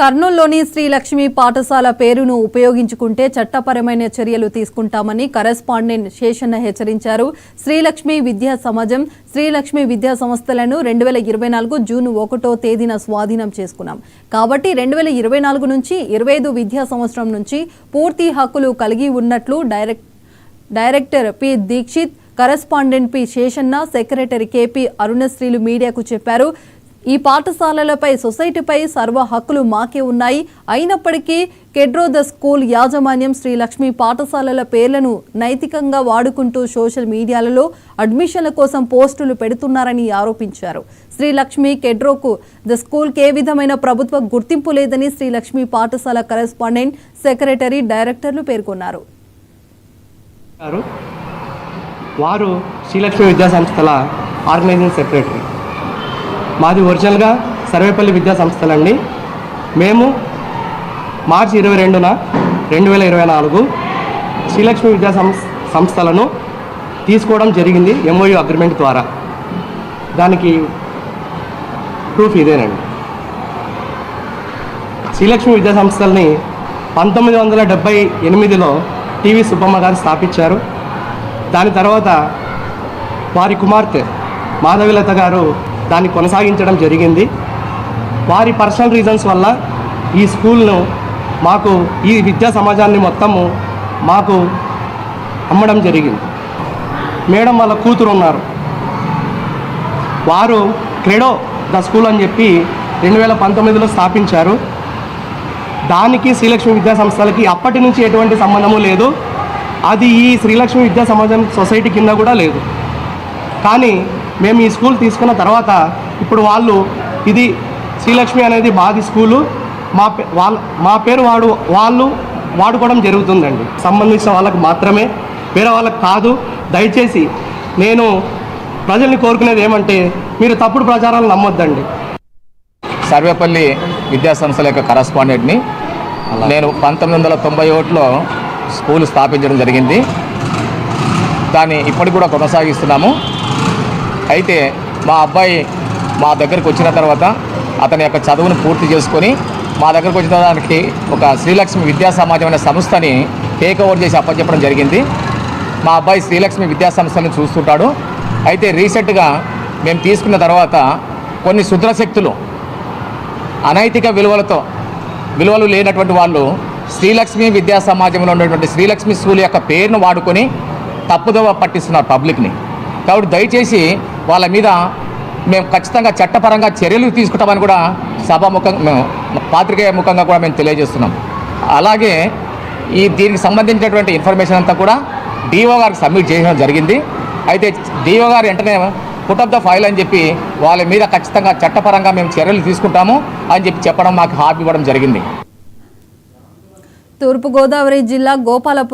కర్నూలులోని శ్రీలక్ష్మి పాఠశాల పేరును ఉపయోగించుకుంటే చట్టపరమైన చర్యలు తీసుకుంటామని కరెస్పాండెంట్ శేషన్న హెచ్చరించారు. శ్రీలక్ష్మి విద్యా సమాజం, శ్రీలక్ష్మి విద్యా సంస్థలను 2024 జూన్ 1వ తేదీన స్వాధీనం చేసుకున్నాం. కాబట్టి 2024 నుంచి 25 విద్యా సంవత్సరం నుంచి పూర్తి హక్కులు కలిగి ఉన్నట్లు director P Dikshit, correspondent P Seshanna, secretary KP అరుణశ్రీలు మీడియాకు చెప్పారు. ఈ పాఠశాలలపై సొసైటీపై సర్వ హక్కులు మాకే ఉన్నాయి. అయినప్పటికీ కెడ్రో ద స్కూల్ యాజమాన్యం శ్రీలక్ష్మి పాఠశాలల పేర్లను నైతికంగా వాడుకుంటూ సోషల్ మీడియాలలో అడ్మిషన్ల కోసం పోస్టులు పెడుతున్నారని ఆరోపించారు. శ్రీలక్ష్మి కెడ్రోకు ద స్కూల్కి ఏ విధమైన ప్రభుత్వ గుర్తింపు లేదని శ్రీలక్ష్మి పాఠశాల కరెస్పాండెంట్, సెక్రటరీ, డైరెక్టర్లు పేర్కొన్నారు. వారు శ్రీలక్ష్మి విద్యా సంస్థల ఆర్గనైజింగ్ సెక్రటరీ. మాది ఒరిజినల్గా సర్వేపల్లి విద్యా సంస్థలండి. మేము మార్చి 22న 2024 శ్రీలక్ష్మి విద్యా సంస్థలను తీసుకోవడం జరిగింది MOU అగ్రిమెంట్ ద్వారా. దానికి ప్రూఫ్ ఇదేనండి. శ్రీలక్ష్మి విద్యా సంస్థల్ని 1978లో టీవీ సుబ్బమ్మ గారు స్థాపించారు. దాని తర్వాత వారి కుమార్తె మాధవిలత గారు దాన్ని కొనసాగించడం జరిగింది. వారి పర్సనల్ రీజన్స్ వల్ల ఈ స్కూల్ను మాకు, ఈ విద్యా సమాజాన్ని మొత్తము మాకు అమ్మడం జరిగింది. మేడం వాళ్ళ కూతురు ఉన్నారు, వారు క్రెడో ద స్కూల్ అని చెప్పి 2019లో స్థాపించారు. దానికి శ్రీలక్ష్మి విద్యా సంస్థలకి అప్పటి నుంచి ఎటువంటి సంబంధము లేదు. అది ఈ శ్రీలక్ష్మి విద్యా సమాజం సొసైటీ కింద కూడా లేదు. కానీ మేము ఈ స్కూల్ తీసుకున్న తర్వాత ఇప్పుడు వాళ్ళు ఇది శ్రీలక్ష్మి అనేది మాది స్కూలు, మా పేరు వాళ్ళు వాడుకోవడం జరుగుతుందండి. సంబంధించిన వాళ్ళకు మాత్రమే, వేరే వాళ్ళకి కాదు. దయచేసి నేను ప్రజల్ని కోరుకునేది ఏమంటే, మీరు తప్పుడు ప్రచారాలు నమ్మొద్దండి. సర్వేపల్లి విద్యా సంస్థల యొక్క కరస్పాండెంట్ని. నేను 1991లో స్కూల్ స్థాపించడం జరిగింది. దాన్ని ఇప్పటికి కూడా కొనసాగిస్తున్నాము. అయితే మా అబ్బాయి మా దగ్గరికి వచ్చిన తర్వాత అతని యొక్క చదువును పూర్తి చేసుకొని మా దగ్గరకు వచ్చిన దానికి ఒక శ్రీలక్ష్మి విద్యా సమాజం అనే సంస్థని టేక్ ఓవర్ చేసి అప్పచెప్పడం జరిగింది. మా అబ్బాయి శ్రీలక్ష్మి విద్యా సంస్థలను చూస్తుంటాడు. అయితే రీసెంట్గా మేము తీసుకున్న తర్వాత కొన్ని శుద్రశక్తులు, అనైతిక విలువలు లేనటువంటి వాళ్ళు శ్రీలక్ష్మి విద్యా సమాజంలో ఉన్నటువంటి శ్రీలక్ష్మి స్కూల్ యొక్క పేరును వాడుకొని తప్పుదోవ పట్టిస్తున్నారు పబ్లిక్ని. కాబట్టి దయచేసి వాళ్ళ మీద మేము ఖచ్చితంగా చట్టపరంగా చర్యలు తీసుకుంటామని కూడా సభాముఖంగా, పాత్రికేయ ముఖంగా కూడా మేము తెలియజేస్తున్నాం. అలాగే దీనికి సంబంధించినటువంటి ఇన్ఫర్మేషన్ అంతా కూడా DO గారికి సబ్మిట్ చేయడం జరిగింది. అయితే DO గారు వెంటనే పుట్ ఆఫ్ ద ఫైల్ అని చెప్పి వాళ్ళ మీద ఖచ్చితంగా చట్టపరంగా మేము చర్యలు తీసుకుంటాము అని చెప్పి చెప్పడం, మాకు హామీ ఇవ్వడం జరిగింది. తూర్పుగోదావరి జిల్లా గోపాలపురం